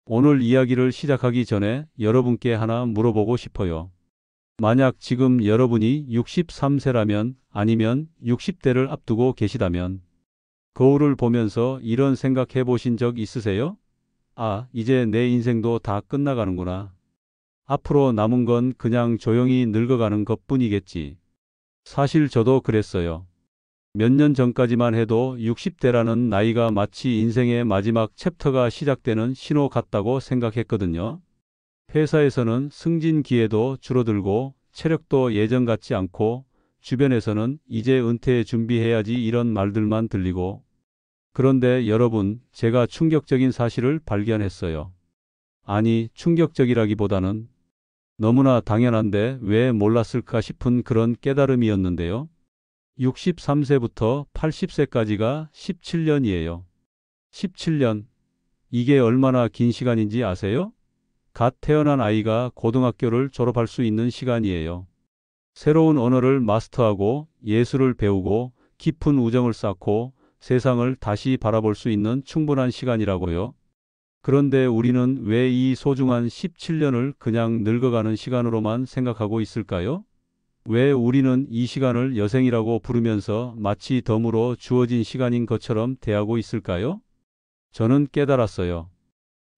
오늘 이야기를 시작하기 전에 여러분께 하나 물어보고 싶어요. 만약 지금 여러분이 63세라면 아니면 60대를 앞두고 계시다면 거울을 보면서 이런 생각해 보신 적 있으세요? 아, 이제 내 인생도 다 끝나가는구나. 앞으로 남은 건 그냥 조용히 늙어가는 것뿐이겠지. 사실 저도 그랬어요. 몇 년 전까지만 해도 60대라는 나이가 마치 인생의 마지막 챕터가 시작되는 신호 같다고 생각했거든요. 회사에서는 승진 기회도 줄어들고 체력도 예전 같지 않고 주변에서는 이제 은퇴 준비해야지 이런 말들만 들리고 그런데 여러분, 제가 충격적인 사실을 발견했어요. 아니, 충격적이라기보다는 너무나 당연한데 왜 몰랐을까 싶은 그런 깨달음이었는데요. 63세부터 80세까지가 17년이에요. 17년. 이게 얼마나 긴 시간인지 아세요? 갓 태어난 아이가 고등학교를 졸업할 수 있는 시간이에요. 새로운 언어를 마스터하고 예술을 배우고 깊은 우정을 쌓고 세상을 다시 바라볼 수 있는 충분한 시간이라고요. 그런데 우리는 왜 이 소중한 17년을 그냥 늙어가는 시간으로만 생각하고 있을까요? 왜 우리는 이 시간을 여생이라고 부르면서 마치 덤으로 주어진 시간인 것처럼 대하고 있을까요? 저는 깨달았어요.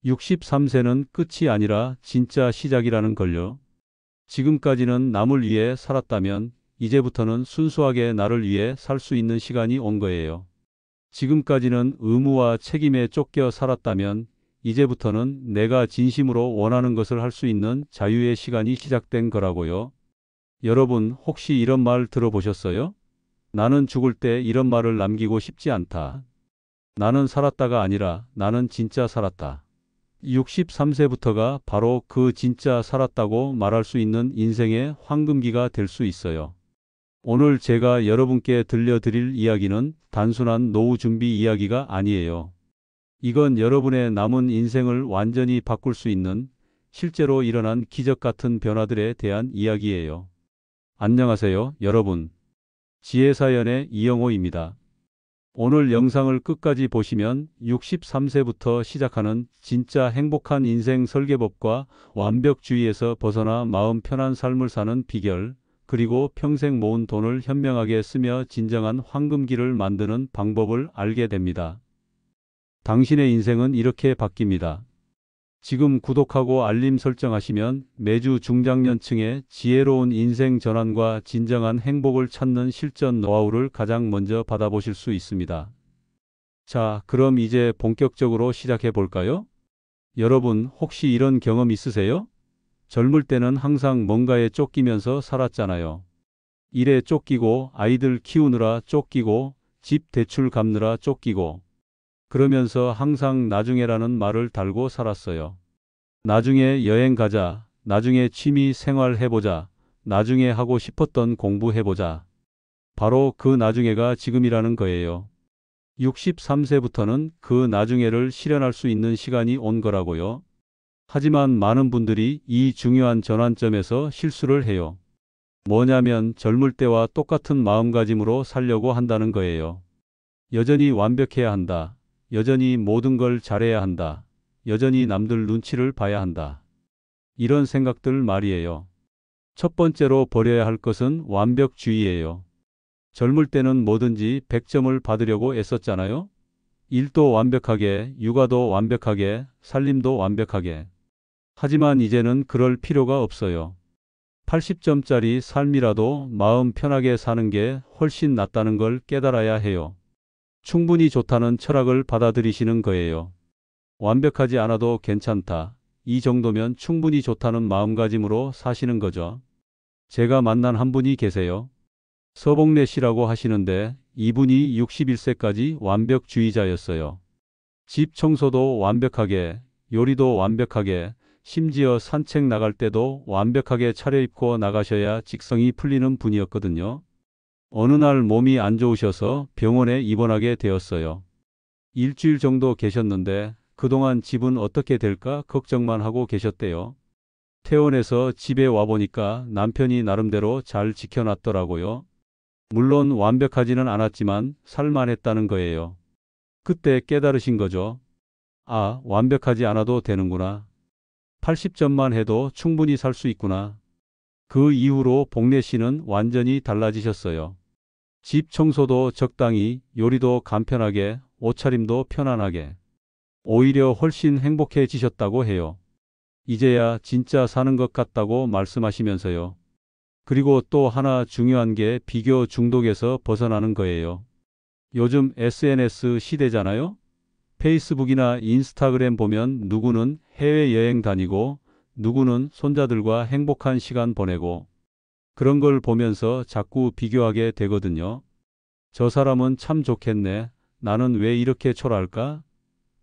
63세는 끝이 아니라 진짜 시작이라는 걸요. 지금까지는 남을 위해 살았다면 이제부터는 순수하게 나를 위해 살 수 있는 시간이 온 거예요. 지금까지는 의무와 책임에 쫓겨 살았다면 이제부터는 내가 진심으로 원하는 것을 할 수 있는 자유의 시간이 시작된 거라고요. 여러분, 혹시 이런 말 들어보셨어요? 나는 죽을 때 이런 말을 남기고 싶지 않다. 나는 살았다가 아니라 나는 진짜 살았다. 63세부터가 바로 그 진짜 살았다고 말할 수 있는 인생의 황금기가 될 수 있어요. 오늘 제가 여러분께 들려드릴 이야기는 단순한 노후 준비 이야기가 아니에요. 이건 여러분의 남은 인생을 완전히 바꿀 수 있는 실제로 일어난 기적 같은 변화들에 대한 이야기예요. 안녕하세요, 여러분. 지혜사연의 이영호입니다. 오늘 영상을 끝까지 보시면 63세부터 시작하는 진짜 행복한 인생 설계법과 완벽주의에서 벗어나 마음 편한 삶을 사는 비결, 그리고 평생 모은 돈을 현명하게 쓰며 진정한 황금기를 만드는 방법을 알게 됩니다. 당신의 인생은 이렇게 바뀝니다. 지금 구독하고 알림 설정하시면 매주 중장년층의 지혜로운 인생 전환과 진정한 행복을 찾는 실전 노하우를 가장 먼저 받아보실 수 있습니다. 자, 그럼 이제 본격적으로 시작해 볼까요? 여러분, 혹시 이런 경험 있으세요? 젊을 때는 항상 뭔가에 쫓기면서 살았잖아요. 일에 쫓기고, 아이들 키우느라 쫓기고, 집 대출 갚느라 쫓기고, 그러면서 항상 나중에라는 말을 달고 살았어요. 나중에 여행 가자, 나중에 취미 생활 해보자, 나중에 하고 싶었던 공부 해보자. 바로 그 나중에가 지금이라는 거예요. 63세부터는 그 나중에를 실현할 수 있는 시간이 온 거라고요. 하지만 많은 분들이 이 중요한 전환점에서 실수를 해요. 뭐냐면 젊을 때와 똑같은 마음가짐으로 살려고 한다는 거예요. 여전히 완벽해야 한다. 여전히 모든 걸 잘해야 한다. 여전히 남들 눈치를 봐야 한다. 이런 생각들 말이에요. 첫 번째로 버려야 할 것은 완벽주의예요. 젊을 때는 뭐든지 100점을 받으려고 애썼잖아요. 일도 완벽하게, 육아도 완벽하게, 살림도 완벽하게. 하지만 이제는 그럴 필요가 없어요. 80점짜리 삶이라도 마음 편하게 사는 게 훨씬 낫다는 걸 깨달아야 해요. 충분히 좋다는 철학을 받아들이시는 거예요. 완벽하지 않아도 괜찮다. 이 정도면 충분히 좋다는 마음가짐으로 사시는 거죠. 제가 만난 한 분이 계세요. 서복래 씨라고 하시는데 이분이 61세까지 완벽주의자였어요. 집 청소도 완벽하게, 요리도 완벽하게, 심지어 산책 나갈 때도 완벽하게 차려입고 나가셔야 직성이 풀리는 분이었거든요. 어느 날 몸이 안 좋으셔서 병원에 입원하게 되었어요. 일주일 정도 계셨는데 그동안 집은 어떻게 될까 걱정만 하고 계셨대요. 퇴원해서 집에 와보니까 남편이 나름대로 잘 지켜놨더라고요. 물론 완벽하지는 않았지만 살만했다는 거예요. 그때 깨달으신 거죠. 아, 완벽하지 않아도 되는구나. 80점만 해도 충분히 살 수 있구나. 그 이후로 복래 씨는 완전히 달라지셨어요. 집 청소도 적당히, 요리도 간편하게, 옷차림도 편안하게. 오히려 훨씬 행복해지셨다고 해요. 이제야 진짜 사는 것 같다고 말씀하시면서요. 그리고 또 하나 중요한 게 비교 중독에서 벗어나는 거예요. 요즘 SNS 시대잖아요? 페이스북이나 인스타그램 보면 누구는 해외여행 다니고 누구는 손자들과 행복한 시간 보내고 그런 걸 보면서 자꾸 비교하게 되거든요. 저 사람은 참 좋겠네. 나는 왜 이렇게 초라할까?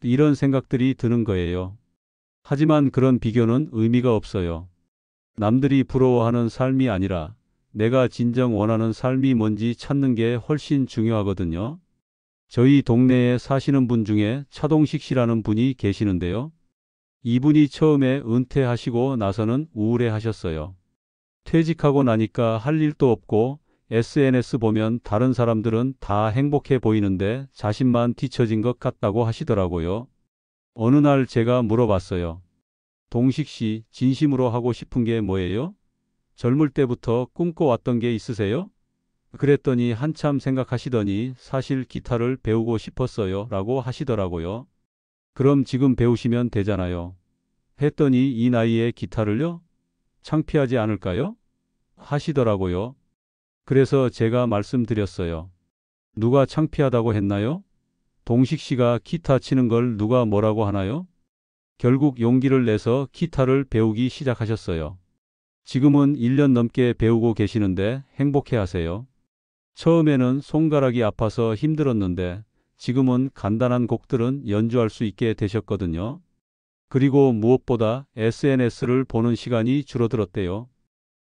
이런 생각들이 드는 거예요. 하지만 그런 비교는 의미가 없어요. 남들이 부러워하는 삶이 아니라 내가 진정 원하는 삶이 뭔지 찾는 게 훨씬 중요하거든요. 저희 동네에 사시는 분 중에 차동식 씨라는 분이 계시는데요. 이분이 처음에 은퇴하시고 나서는 우울해 하셨어요. 퇴직하고 나니까 할 일도 없고 SNS 보면 다른 사람들은 다 행복해 보이는데 자신만 뒤처진 것 같다고 하시더라고요. 어느 날 제가 물어봤어요. 동식 씨, 진심으로 하고 싶은 게 뭐예요? 젊을 때부터 꿈꿔왔던 게 있으세요? 그랬더니 한참 생각하시더니 사실 기타를 배우고 싶었어요 라고 하시더라고요. 그럼 지금 배우시면 되잖아요. 했더니 이 나이에 기타를요? 창피하지 않을까요? 하시더라고요. 그래서 제가 말씀드렸어요. 누가 창피하다고 했나요? 동식 씨가 기타 치는 걸 누가 뭐라고 하나요? 결국 용기를 내서 기타를 배우기 시작하셨어요. 지금은 1년 넘게 배우고 계시는데 행복해 하세요. 처음에는 손가락이 아파서 힘들었는데 지금은 간단한 곡들은 연주할 수 있게 되셨거든요. 그리고 무엇보다 SNS를 보는 시간이 줄어들었대요.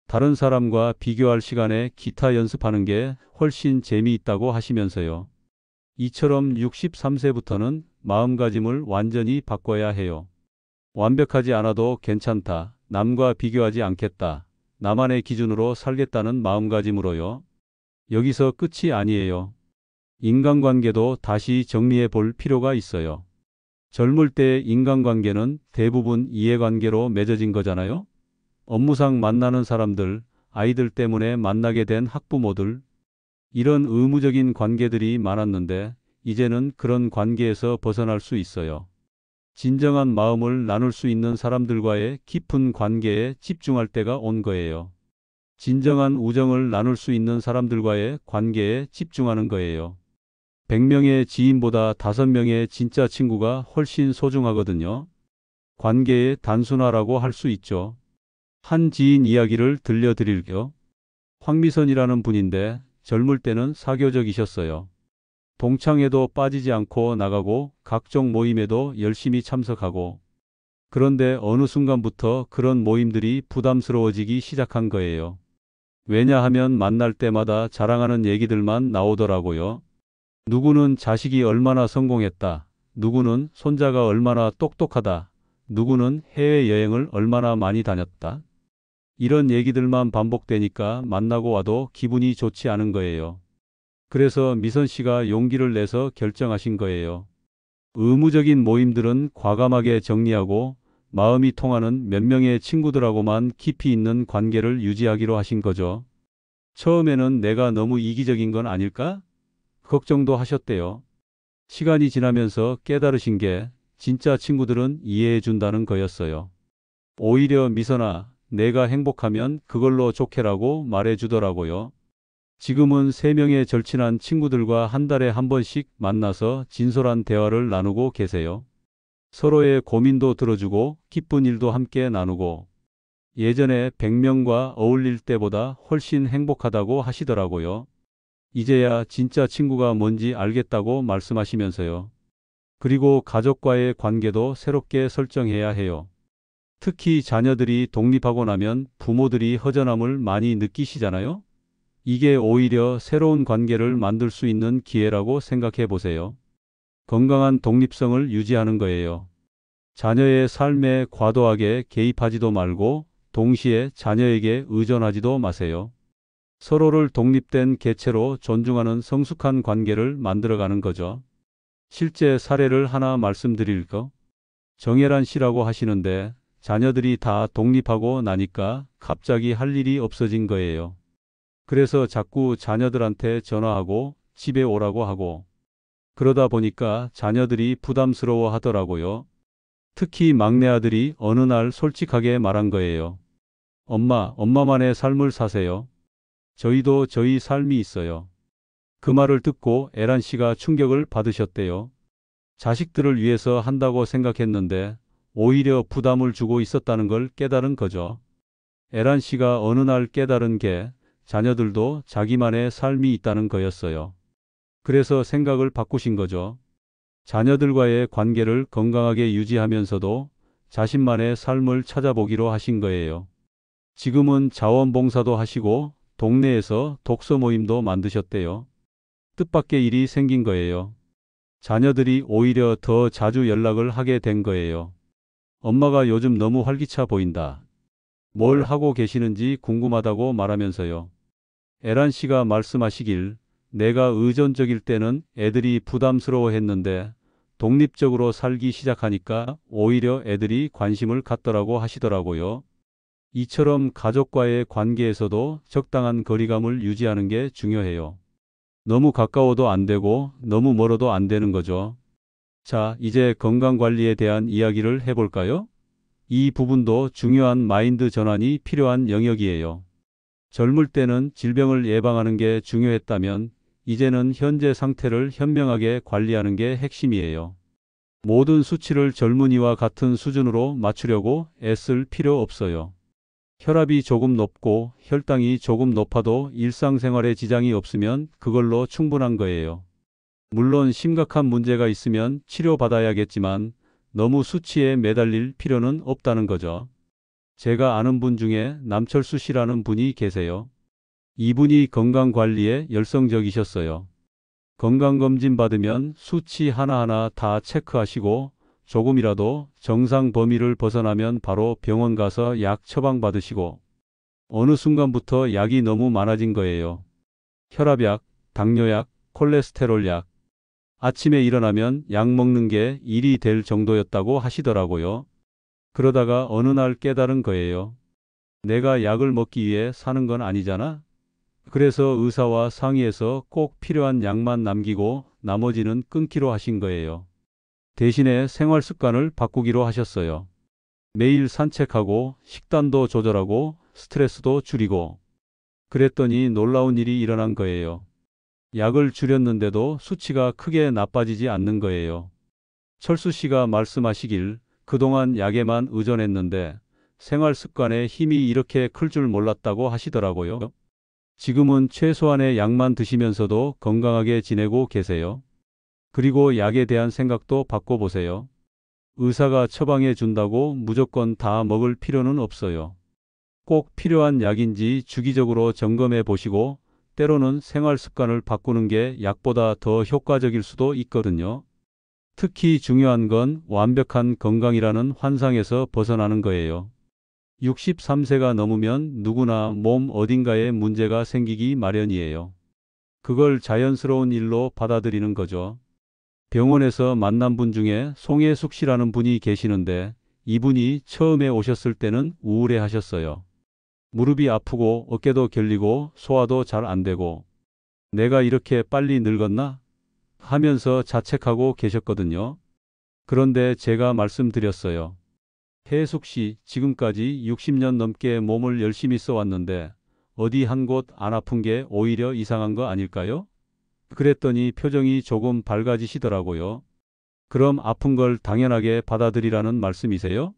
다른 사람과 비교할 시간에 기타 연습하는 게 훨씬 재미있다고 하시면서요. 이처럼 63세부터는 마음가짐을 완전히 바꿔야 해요. 완벽하지 않아도 괜찮다. 남과 비교하지 않겠다. 나만의 기준으로 살겠다는 마음가짐으로요. 여기서 끝이 아니에요. 인간관계도 다시 정리해 볼 필요가 있어요. 젊을 때 인간관계는 대부분 이해관계로 맺어진 거잖아요. 업무상 만나는 사람들, 아이들 때문에 만나게 된 학부모들, 이런 의무적인 관계들이 많았는데 이제는 그런 관계에서 벗어날 수 있어요. 진정한 마음을 나눌 수 있는 사람들과의 깊은 관계에 집중할 때가 온 거예요. 진정한 우정을 나눌 수 있는 사람들과의 관계에 집중하는 거예요. 100명의 지인보다 5명의 진짜 친구가 훨씬 소중하거든요. 관계의 단순화라고 할 수 있죠. 한 지인 이야기를 들려드릴게요. 황미선이라는 분인데 젊을 때는 사교적이셨어요. 동창회도 빠지지 않고 나가고 각종 모임에도 열심히 참석하고 그런데 어느 순간부터 그런 모임들이 부담스러워지기 시작한 거예요. 왜냐하면 만날 때마다 자랑하는 얘기들만 나오더라고요. 누구는 자식이 얼마나 성공했다. 누구는 손자가 얼마나 똑똑하다. 누구는 해외여행을 얼마나 많이 다녔다. 이런 얘기들만 반복되니까 만나고 와도 기분이 좋지 않은 거예요. 그래서 미선 씨가 용기를 내서 결정하신 거예요. 의무적인 모임들은 과감하게 정리하고 마음이 통하는 몇 명의 친구들하고만 깊이 있는 관계를 유지하기로 하신 거죠. 처음에는 내가 너무 이기적인 건 아닐까? 걱정도 하셨대요. 시간이 지나면서 깨달으신 게 진짜 친구들은 이해해 준다는 거였어요. 오히려 미선아, 내가 행복하면 그걸로 좋게라고 말해 주더라고요. 지금은 3명의 절친한 친구들과 한 달에 한 번씩 만나서 진솔한 대화를 나누고 계세요. 서로의 고민도 들어주고 기쁜 일도 함께 나누고 예전에 100명과 어울릴 때보다 훨씬 행복하다고 하시더라고요. 이제야 진짜 친구가 뭔지 알겠다고 말씀하시면서요. 그리고 가족과의 관계도 새롭게 설정해야 해요. 특히 자녀들이 독립하고 나면 부모들이 허전함을 많이 느끼시잖아요. 이게 오히려 새로운 관계를 만들 수 있는 기회라고 생각해 보세요. 건강한 독립성을 유지하는 거예요. 자녀의 삶에 과도하게 개입하지도 말고 동시에 자녀에게 의존하지도 마세요. 서로를 독립된 개체로 존중하는 성숙한 관계를 만들어가는 거죠. 실제 사례를 하나 말씀드릴까? 정혜란 씨라고 하시는데 자녀들이 다 독립하고 나니까 갑자기 할 일이 없어진 거예요. 그래서 자꾸 자녀들한테 전화하고 집에 오라고 하고 그러다 보니까 자녀들이 부담스러워 하더라고요. 특히 막내 아들이 어느 날 솔직하게 말한 거예요. 엄마, 엄마만의 삶을 사세요. 저희도 저희 삶이 있어요. 그 말을 듣고 에란 씨가 충격을 받으셨대요. 자식들을 위해서 한다고 생각했는데 오히려 부담을 주고 있었다는 걸 깨달은 거죠. 에란 씨가 어느 날 깨달은 게 자녀들도 자기만의 삶이 있다는 거였어요. 그래서 생각을 바꾸신 거죠. 자녀들과의 관계를 건강하게 유지하면서도 자신만의 삶을 찾아보기로 하신 거예요. 지금은 자원봉사도 하시고 동네에서 독서 모임도 만드셨대요. 뜻밖의 일이 생긴 거예요. 자녀들이 오히려 더 자주 연락을 하게 된 거예요. 엄마가 요즘 너무 활기차 보인다. 뭘 하고 계시는지 궁금하다고 말하면서요. 에란 씨가 말씀하시길 내가 의존적일 때는 애들이 부담스러워 했는데 독립적으로 살기 시작하니까 오히려 애들이 관심을 갖더라고 하시더라고요. 이처럼 가족과의 관계에서도 적당한 거리감을 유지하는 게 중요해요. 너무 가까워도 안 되고 너무 멀어도 안 되는 거죠. 자, 이제 건강관리에 대한 이야기를 해볼까요? 이 부분도 중요한 마인드 전환이 필요한 영역이에요. 젊을 때는 질병을 예방하는 게 중요했다면 이제는 현재 상태를 현명하게 관리하는 게 핵심이에요. 모든 수치를 젊은이와 같은 수준으로 맞추려고 애쓸 필요 없어요. 혈압이 조금 높고 혈당이 조금 높아도 일상생활에 지장이 없으면 그걸로 충분한 거예요. 물론 심각한 문제가 있으면 치료받아야겠지만 너무 수치에 매달릴 필요는 없다는 거죠. 제가 아는 분 중에 남철수 씨라는 분이 계세요. 이분이 건강관리에 열성적이셨어요. 건강검진 받으면 수치 하나하나 다 체크하시고 조금이라도 정상 범위를 벗어나면 바로 병원 가서 약 처방받으시고 어느 순간부터 약이 너무 많아진 거예요. 혈압약, 당뇨약, 콜레스테롤약. 아침에 일어나면 약 먹는 게 일이 될 정도였다고 하시더라고요. 그러다가 어느 날 깨달은 거예요. 내가 약을 먹기 위해 사는 건 아니잖아. 그래서 의사와 상의해서 꼭 필요한 약만 남기고 나머지는 끊기로 하신 거예요. 대신에 생활 습관을 바꾸기로 하셨어요. 매일 산책하고 식단도 조절하고 스트레스도 줄이고 그랬더니 놀라운 일이 일어난 거예요. 약을 줄였는데도 수치가 크게 나빠지지 않는 거예요. 철수 씨가 말씀하시길 그동안 약에만 의존했는데 생활 습관에 힘이 이렇게 클 줄 몰랐다고 하시더라고요. 지금은 최소한의 약만 드시면서도 건강하게 지내고 계세요. 그리고 약에 대한 생각도 바꿔보세요. 의사가 처방해 준다고 무조건 다 먹을 필요는 없어요. 꼭 필요한 약인지 주기적으로 점검해 보시고 때로는 생활 습관을 바꾸는 게 약보다 더 효과적일 수도 있거든요. 특히 중요한 건 완벽한 건강이라는 환상에서 벗어나는 거예요. 63세가 넘으면 누구나 몸 어딘가에 문제가 생기기 마련이에요. 그걸 자연스러운 일로 받아들이는 거죠. 병원에서 만난 분 중에 송혜숙 씨라는 분이 계시는데 이분이 처음에 오셨을 때는 우울해 하셨어요. 무릎이 아프고 어깨도 결리고 소화도 잘 안 되고 내가 이렇게 빨리 늙었나? 하면서 자책하고 계셨거든요. 그런데 제가 말씀드렸어요. 혜숙 씨, 지금까지 60년 넘게 몸을 열심히 써왔는데 어디 한 곳 안 아픈 게 오히려 이상한 거 아닐까요? 그랬더니 표정이 조금 밝아지시더라고요. 그럼 아픈 걸 당연하게 받아들이라는 말씀이세요?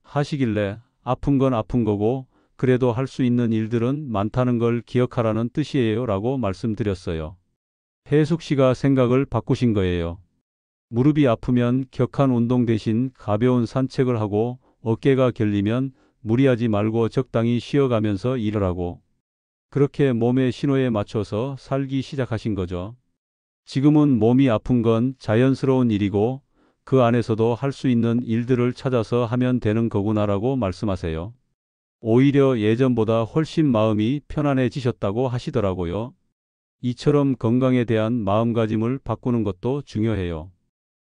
하시길래 아픈 건 아픈 거고 그래도 할 수 있는 일들은 많다는 걸 기억하라는 뜻이에요 라고 말씀드렸어요. 혜숙 씨가 생각을 바꾸신 거예요. 무릎이 아프면 격한 운동 대신 가벼운 산책을 하고 어깨가 결리면 무리하지 말고 적당히 쉬어가면서 일하라고. 그렇게 몸의 신호에 맞춰서 살기 시작하신 거죠. 지금은 몸이 아픈 건 자연스러운 일이고 그 안에서도 할 수 있는 일들을 찾아서 하면 되는 거구나라고 말씀하세요. 오히려 예전보다 훨씬 마음이 편안해지셨다고 하시더라고요. 이처럼 건강에 대한 마음가짐을 바꾸는 것도 중요해요.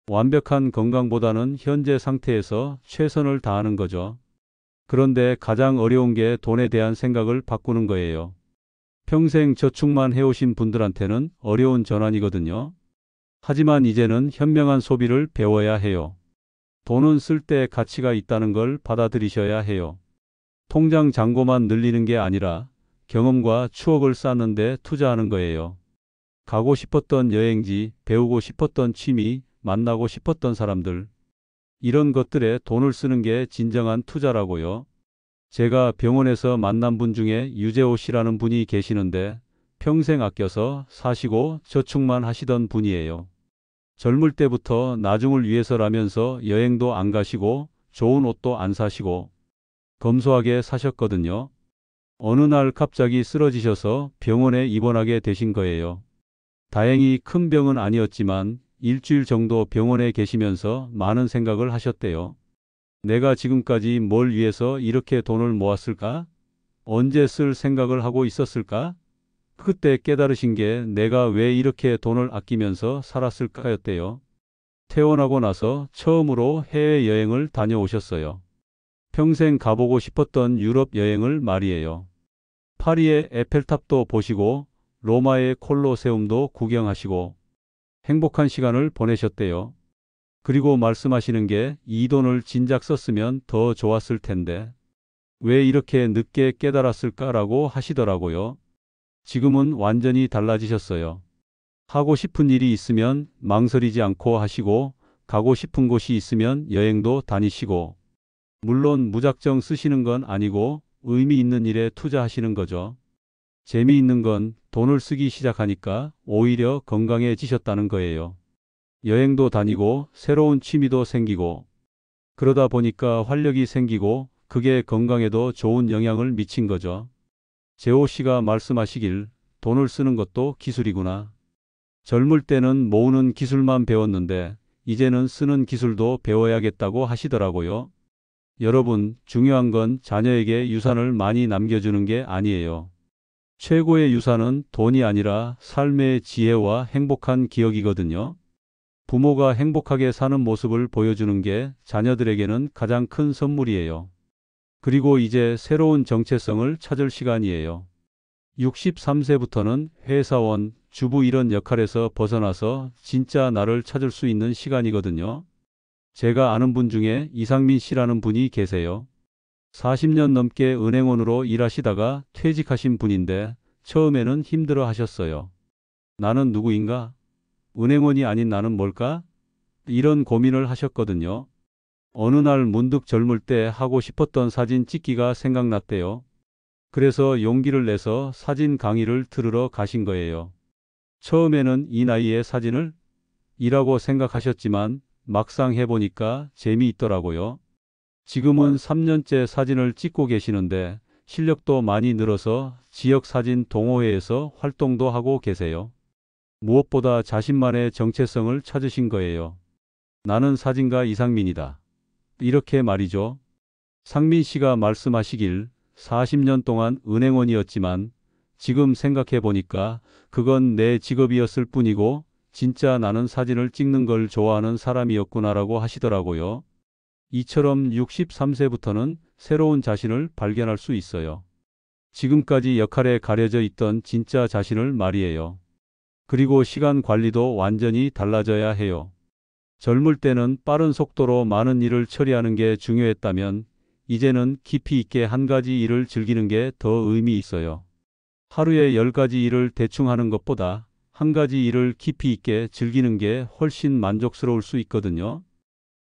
완벽한 건강보다는 현재 상태에서 최선을 다하는 거죠. 그런데 가장 어려운 게 돈에 대한 생각을 바꾸는 거예요. 평생 저축만 해오신 분들한테는 어려운 전환이거든요. 하지만 이제는 현명한 소비를 배워야 해요. 돈은 쓸 때 가치가 있다는 걸 받아들이셔야 해요. 통장 잔고만 늘리는 게 아니라 경험과 추억을 쌓는 데 투자하는 거예요. 가고 싶었던 여행지, 배우고 싶었던 취미, 만나고 싶었던 사람들. 이런 것들에 돈을 쓰는 게 진정한 투자라고요. 제가 병원에서 만난 분 중에 유재호 씨라는 분이 계시는데 평생 아껴서 사시고 저축만 하시던 분이에요. 젊을 때부터 나중을 위해서라면서 여행도 안 가시고 좋은 옷도 안 사시고 검소하게 사셨거든요. 어느 날 갑자기 쓰러지셔서 병원에 입원하게 되신 거예요. 다행히 큰 병은 아니었지만 일주일 정도 병원에 계시면서 많은 생각을 하셨대요. 내가 지금까지 뭘 위해서 이렇게 돈을 모았을까? 언제 쓸 생각을 하고 있었을까? 그때 깨달으신 게 내가 왜 이렇게 돈을 아끼면서 살았을까였대요. 퇴원하고 나서 처음으로 해외여행을 다녀오셨어요. 평생 가보고 싶었던 유럽 여행을 말이에요. 파리의 에펠탑도 보시고 로마의 콜로세움도 구경하시고 행복한 시간을 보내셨대요. 그리고 말씀하시는 게 이 돈을 진작 썼으면 더 좋았을 텐데 왜 이렇게 늦게 깨달았을까라고 하시더라고요. 지금은 완전히 달라지셨어요. 하고 싶은 일이 있으면 망설이지 않고 하시고 가고 싶은 곳이 있으면 여행도 다니시고 물론 무작정 쓰시는 건 아니고 의미 있는 일에 투자하시는 거죠. 재미있는 건 돈을 쓰기 시작하니까 오히려 건강해지셨다는 거예요. 여행도 다니고 새로운 취미도 생기고 그러다 보니까 활력이 생기고 그게 건강에도 좋은 영향을 미친 거죠. 재호 씨가 말씀하시길 돈을 쓰는 것도 기술이구나. 젊을 때는 모으는 기술만 배웠는데 이제는 쓰는 기술도 배워야겠다고 하시더라고요. 여러분, 중요한 건 자녀에게 유산을 많이 남겨주는 게 아니에요. 최고의 유산은 돈이 아니라 삶의 지혜와 행복한 기억이거든요. 부모가 행복하게 사는 모습을 보여주는 게 자녀들에게는 가장 큰 선물이에요. 그리고 이제 새로운 정체성을 찾을 시간이에요. 63세부터는 회사원, 주부 이런 역할에서 벗어나서 진짜 나를 찾을 수 있는 시간이거든요. 제가 아는 분 중에 이상민 씨라는 분이 계세요. 40년 넘게 은행원으로 일하시다가 퇴직하신 분인데 처음에는 힘들어 하셨어요. 나는 누구인가? 은행원이 아닌 나는 뭘까? 이런 고민을 하셨거든요. 어느 날 문득 젊을 때 하고 싶었던 사진 찍기가 생각났대요. 그래서 용기를 내서 사진 강의를 들으러 가신 거예요. 처음에는 이 나이에 사진을? 이라고 생각하셨지만 막상 해보니까 재미있더라고요. 지금은 3년째 사진을 찍고 계시는데 실력도 많이 늘어서 지역사진 동호회에서 활동도 하고 계세요. 무엇보다 자신만의 정체성을 찾으신 거예요. 나는 사진가 이상민이다. 이렇게 말이죠. 상민 씨가 말씀하시길 40년 동안 은행원이었지만 지금 생각해 보니까 그건 내 직업이었을 뿐이고 진짜 나는 사진을 찍는 걸 좋아하는 사람이었구나라고 하시더라고요. 이처럼 63세부터는 새로운 자신을 발견할 수 있어요. 지금까지 역할에 가려져 있던 진짜 자신을 말이에요. 그리고 시간 관리도 완전히 달라져야 해요. 젊을 때는 빠른 속도로 많은 일을 처리하는 게 중요했다면 이제는 깊이 있게 한 가지 일을 즐기는 게 더 의미 있어요. 하루에 10가지 일을 대충 하는 것보다 한 가지 일을 깊이 있게 즐기는 게 훨씬 만족스러울 수 있거든요.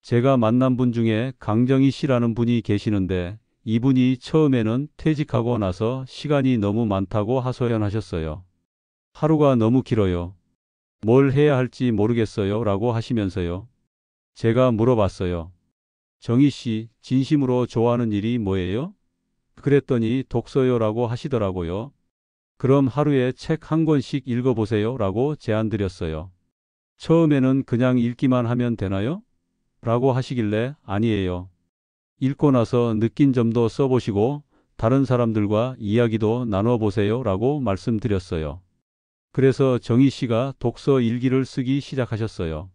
제가 만난 분 중에 강정희 씨라는 분이 계시는데 이분이 처음에는 퇴직하고 나서 시간이 너무 많다고 하소연하셨어요. 하루가 너무 길어요. 뭘 해야 할지 모르겠어요 라고 하시면서요. 제가 물어봤어요. 정희 씨, 진심으로 좋아하는 일이 뭐예요? 그랬더니 독서요 라고 하시더라고요. 그럼 하루에 책 한 권씩 읽어보세요 라고 제안드렸어요. 처음에는 그냥 읽기만 하면 되나요? 라고 하시길래 아니에요. 읽고 나서 느낀 점도 써보시고 다른 사람들과 이야기도 나눠보세요 라고 말씀드렸어요. 그래서 정희 씨가 독서 일기를 쓰기 시작하셨어요.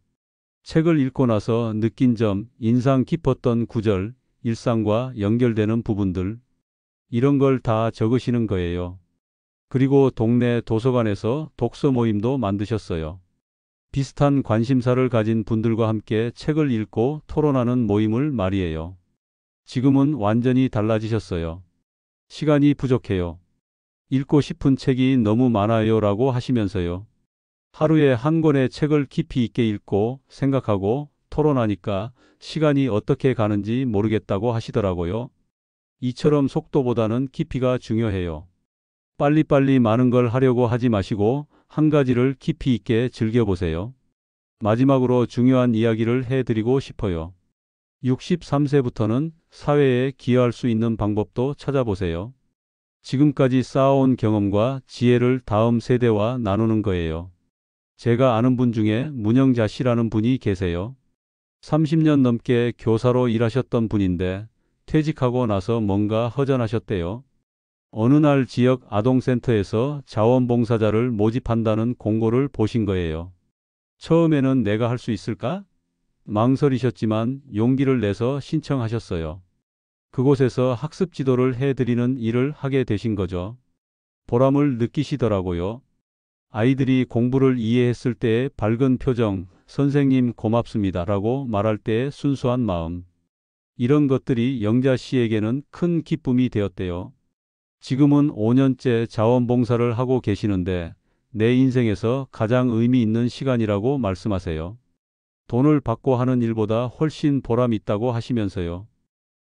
책을 읽고 나서 느낀 점, 인상 깊었던 구절, 일상과 연결되는 부분들, 이런 걸 다 적으시는 거예요. 그리고 동네 도서관에서 독서 모임도 만드셨어요. 비슷한 관심사를 가진 분들과 함께 책을 읽고 토론하는 모임을 말이에요. 지금은 완전히 달라지셨어요. 시간이 부족해요. 읽고 싶은 책이 너무 많아요 라고 하시면서요. 하루에 한 권의 책을 깊이 있게 읽고 생각하고 토론하니까 시간이 어떻게 가는지 모르겠다고 하시더라고요. 이처럼 속도보다는 깊이가 중요해요. 빨리빨리 많은 걸 하려고 하지 마시고 한 가지를 깊이 있게 즐겨보세요. 마지막으로 중요한 이야기를 해드리고 싶어요. 63세부터는 사회에 기여할 수 있는 방법도 찾아보세요. 지금까지 쌓아온 경험과 지혜를 다음 세대와 나누는 거예요. 제가 아는 분 중에 문영자 씨라는 분이 계세요. 30년 넘게 교사로 일하셨던 분인데 퇴직하고 나서 뭔가 허전하셨대요. 어느 날 지역 아동센터에서 자원봉사자를 모집한다는 공고를 보신 거예요. 처음에는 내가 할 수 있을까? 망설이셨지만 용기를 내서 신청하셨어요. 그곳에서 학습 지도를 해드리는 일을 하게 되신 거죠. 보람을 느끼시더라고요. 아이들이 공부를 이해했을 때의 밝은 표정, 선생님 고맙습니다 라고 말할 때의 순수한 마음. 이런 것들이 영자 씨에게는 큰 기쁨이 되었대요. 지금은 5년째 자원봉사를 하고 계시는데 내 인생에서 가장 의미 있는 시간이라고 말씀하세요. 돈을 받고 하는 일보다 훨씬 보람 있다고 하시면서요.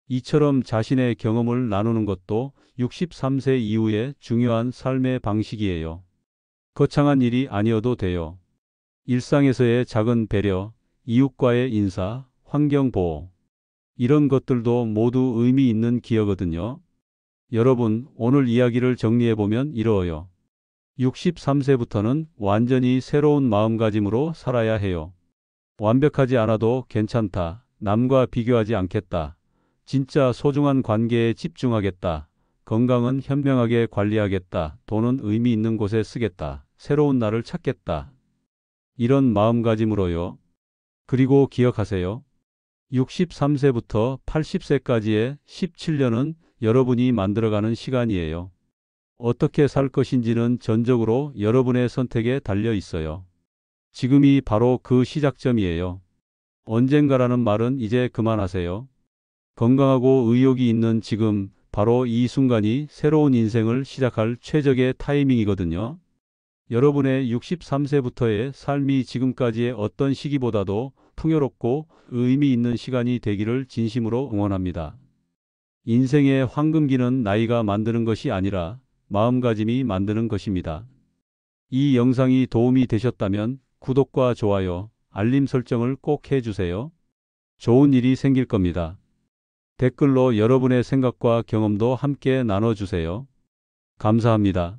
이처럼 자신의 경험을 나누는 것도 63세 이후의 중요한 삶의 방식이에요. 거창한 일이 아니어도 돼요. 일상에서의 작은 배려, 이웃과의 인사, 환경 보호. 이런 것들도 모두 의미 있는 기여거든요. 여러분, 오늘 이야기를 정리해보면 이러해요. 63세부터는 완전히 새로운 마음가짐으로 살아야 해요. 완벽하지 않아도 괜찮다. 남과 비교하지 않겠다. 진짜 소중한 관계에 집중하겠다. 건강은 현명하게 관리하겠다. 돈은 의미 있는 곳에 쓰겠다. 새로운 나를 찾겠다. 이런 마음가짐으로요. 그리고 기억하세요. 63세부터 80세까지의 17년은 여러분이 만들어가는 시간이에요. 어떻게 살 것인지는 전적으로 여러분의 선택에 달려 있어요. 지금이 바로 그 시작점이에요. 언젠가라는 말은 이제 그만하세요. 건강하고 의욕이 있는 지금, 바로 이 순간이 새로운 인생을 시작할 최적의 타이밍이거든요. 여러분의 63세부터의 삶이 지금까지의 어떤 시기보다도 풍요롭고 의미 있는 시간이 되기를 진심으로 응원합니다. 인생의 황금기는 나이가 만드는 것이 아니라 마음가짐이 만드는 것입니다. 이 영상이 도움이 되셨다면 구독과 좋아요, 알림 설정을 꼭 해주세요. 좋은 일이 생길 겁니다. 댓글로 여러분의 생각과 경험도 함께 나눠주세요. 감사합니다.